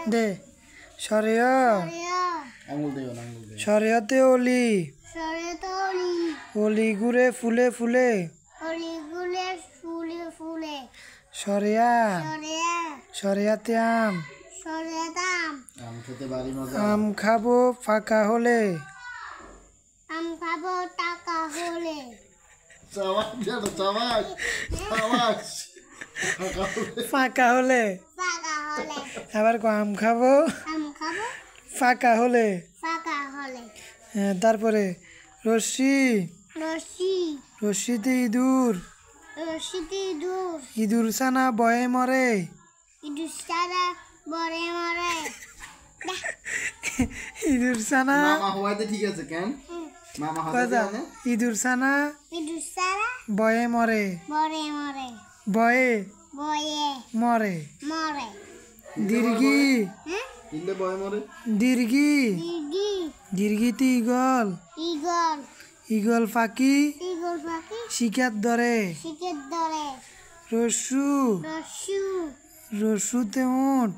দে সরেয় সরেয়তে অলি অলি গুড়ে ফুলে ফুলে সরেয়া সরেয়াতে আম আম খাবো ফাঁকা হলে ফাঁকা হলে আবার আম খাবো ফাঁকা হলে তারপরে রশ্মি রশ্মিতে ইঁদুর ইঁদুর ছানা বয়ে মরে ইঁদুর ছানা ইঁদুর ছানা বয়ে মরে বয়ে মরে দীর্ঘি দীর্ঘি দীর্ঘিতে ইগল ইগল পাখি শিকার ধরে রস্যু রস্যুতে উট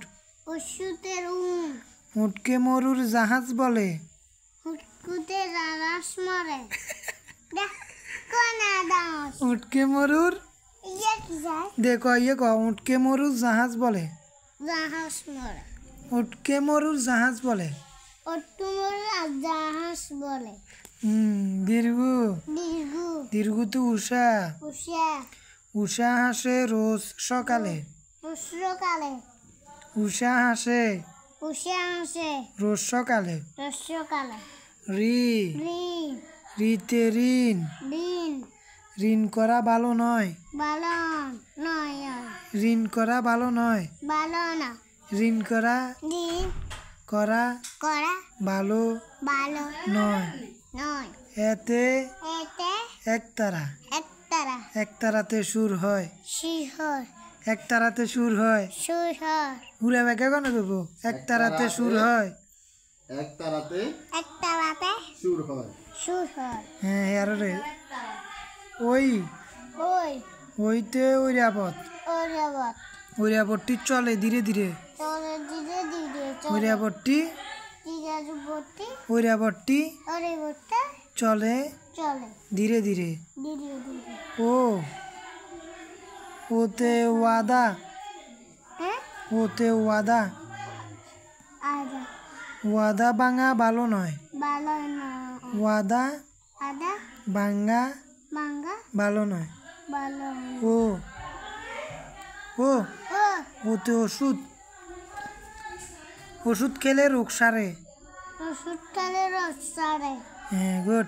উটকে মরুর জাহাজ বলে উটকে মরুর দেখো ইয়ে কো উটকে মরুর জাহাজ বলে উটকে মরুর জাহাজ বলে দীর্ঘ দীর্ঘ তো উষা উষা হাসে রোজ সকালে উষা হাসে রোজ সকালে রি রিতে ঋণ ঋণ করা ভালো নয় ঋণ করা ভালো নয় ঋণ করা করা ভালো নয় এতে একতারাতে সুর হয় একতারাতে সুর হয় ঘুরে বেঁকে কেন দেবো একতারাতে সুর হয় হ্যাঁ আর রে ওই ওইতে ওইরাবতটি চলে ধীরে ধীরে ওইরাবতটি চলে ধীরে ধীরে ও ওতে ওয়াদা ওয়াদা ভাঙা ভালো নয় ওয়াদা ভাঙা ভালো নয় ও ওতে ওষুধ খেলে রোগ সারে হ্যাঁ গুড।